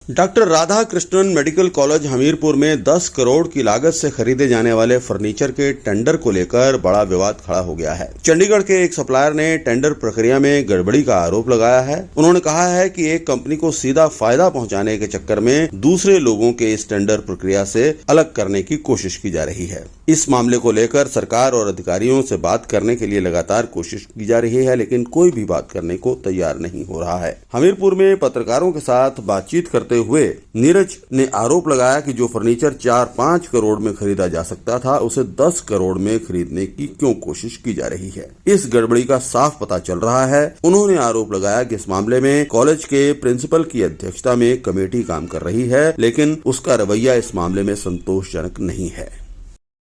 Doctor Radha Krishnan medical college Hamirpur में 10 करोड़ की लागत से खरीदे जाने वाले फर्नीचर के टेंडर को लेकर बड़ा विवाद खड़ा हो गया है। चंडीगढ़ के एक सप्लायर ने टेंडर प्रक्रिया में गड़बड़ी का आरोप लगाया है। उन्होंने कहा है कि एक कंपनी को सीधा फायदा पहुंचाने के चक्कर में दूसरे लोगों के इस टेंडर प्रक्रिया से अलग करने की कोशिश की जा रही है। इस मामले को लेकर सरकार और अधिकारियों से बात करने के लिए लगातार कोशिश की जा रही है, लेकिन कोई भी बात करने को तैयार नहीं हो रहा है। हमीरपुर में पत्रकारों के साथ बातचीत करते हुए नीरज ने आरोप लगाया कि जो फर्नीचर 4-5 करोड़ में खरीदा जा सकता था, उसे 10 करोड़ में खरीदने की क्यों कोशिश की जा रही है। इस गड़बड़ी का साफ पता चल रहा है। उन्होंने आरोप लगाया कि इस मामले में कॉलेज के प्रिंसिपल की अध्यक्षता में कमेटी काम कर रही है, लेकिन उसका रवैया इस मामले में संतोषजनक नहीं है।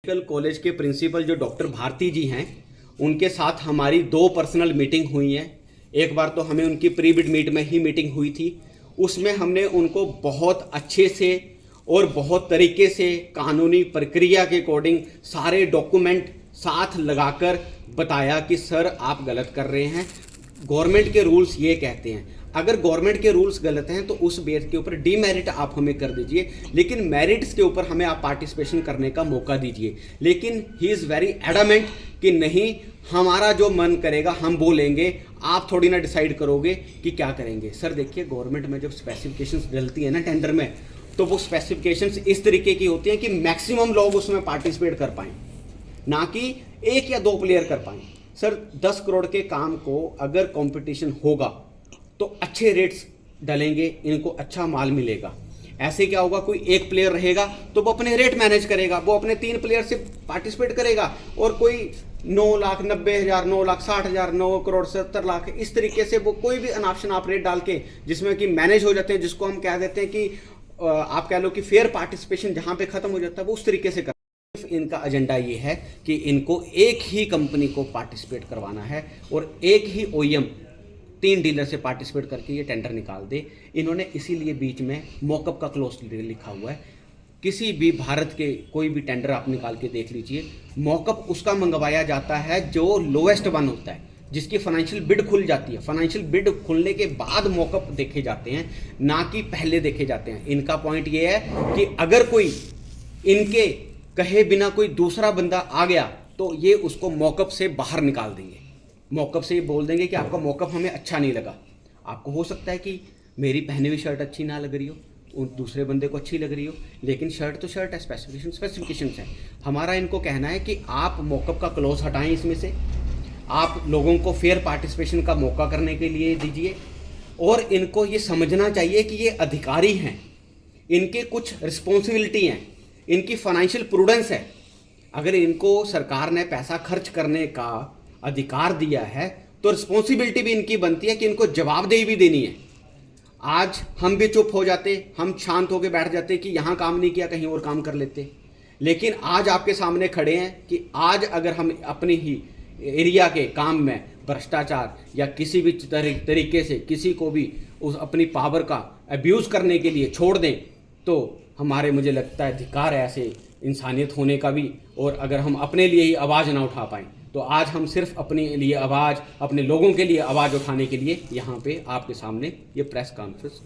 मेडिकल कॉलेज के प्रिंसिपल जो डॉक्टर भारती जी हैं, उनके साथ हमारी 2 पर्सनल मीटिंग हुई है। एक बार तो हमें उनकी प्री बिड मीट में ही मीटिंग हुई थी। उसमें हमने उनको बहुत अच्छे से और बहुत तरीके से कानूनी प्रक्रिया के अकॉर्डिंग सारे डॉक्यूमेंट साथ लगाकर बताया कि सर आप गलत कर रहे हैं। गवर्नमेंट के रूल्स ये कहते हैं, अगर गवर्नमेंट के रूल्स गलत हैं तो उस बेस के ऊपर डीमेरिट आप हमें कर दीजिए, लेकिन मेरिट्स के ऊपर हमें आप पार्टिसिपेशन करने का मौका दीजिए। लेकिन ही इज़ वेरी एडमेंट कि नहीं, हमारा जो मन करेगा हम बोलेंगे, आप थोड़ी ना डिसाइड करोगे कि क्या करेंगे। सर देखिए, गवर्नमेंट में जब स्पेसिफिकेशंस डलती है ना टेंडर में, तो वो स्पेसिफिकेशंस इस तरीके की होती हैं कि मैक्सिमम लोग उसमें पार्टिसिपेट कर पाएँ, ना कि 1 या 2 प्लेयर कर पाएँ। सर 10 करोड़ के काम को अगर कंपटीशन होगा तो अच्छे रेट्स डलेंगे, इनको अच्छा माल मिलेगा। ऐसे क्या होगा, कोई एक प्लेयर रहेगा तो वो अपने रेट मैनेज करेगा, वो अपने 3 प्लेयर से पार्टिसिपेट करेगा, और कोई 9,90,000, 9,60,000, 9 करोड़ 70 लाख, इस तरीके से वो कोई भी अनाप्शन आप रेट डाल के जिसमें कि मैनेज हो जाते हैं, जिसको हम कह देते हैं कि आप कह लो कि फेयर पार्टिसिपेशन जहाँ पे खत्म हो जाता है, वो उस तरीके से कर। इनका एजेंडा ये है कि इनको एक ही कंपनी को पार्टिसिपेट करवाना है और एक ही OEM 3 डीलर से पार्टिसिपेट करके ये टेंडर निकाल दे। इन्होंने इसीलिए बीच में मॉकअप का क्लोज लिखा हुआ है। किसी भी भारत के कोई भी टेंडर आप निकाल के देख लीजिए, मॉकअप उसका मंगवाया जाता है जो लोएस्ट वन होता है, जिसकी फाइनेंशियल बिड खुल जाती है। फाइनेंशियल बिड खुलने के बाद मॉकअप देखे जाते हैं, ना कि पहले देखे जाते हैं। इनका पॉइंट ये है कि अगर कोई इनके कहे बिना कोई दूसरा बंदा आ गया तो ये उसको मॉकअप से बाहर निकाल देंगे। मॉकअप से ये बोल देंगे कि आपका मॉकअप हमें अच्छा नहीं लगा। आपको हो सकता है कि मेरी पहनी हुई शर्ट अच्छी ना लग रही हो, दूसरे बंदे को अच्छी लग रही हो, लेकिन शर्ट तो शर्ट है, स्पेसिफिकेशंस है। हमारा इनको कहना है कि आप मॉकअप का क्लॉज हटाएं, इसमें से आप लोगों को फेयर पार्टिसिपेशन का मौका करने के लिए दीजिए। और इनको ये समझना चाहिए कि ये अधिकारी हैं, इनके कुछ रिस्पॉन्सिबिलिटी हैं, इनकी फाइनेंशियल प्रूडेंस है। अगर इनको सरकार ने पैसा खर्च करने का अधिकार दिया है तो रिस्पॉन्सिबिलिटी भी इनकी बनती है कि इनको जवाबदेही भी देनी है। आज हम भी चुप हो जाते, हम शांत होकर बैठ जाते कि यहाँ काम नहीं किया, कहीं और काम कर लेते। लेकिन आज आपके सामने खड़े हैं कि आज अगर हम अपनी ही एरिया के काम में भ्रष्टाचार या किसी भी तरीके से किसी को भी उस अपनी पावर का अब्यूज़ करने के लिए छोड़ दें, तो हमारे, मुझे लगता है, अधिकार है ऐसे इंसानियत होने का भी। और अगर हम अपने लिए ही आवाज़ ना उठा पाएँ तो आज हम सिर्फ अपने लिए आवाज़, अपने लोगों के लिए आवाज़ उठाने के लिए यहाँ पे आपके सामने ये प्रेस कॉन्फ्रेंस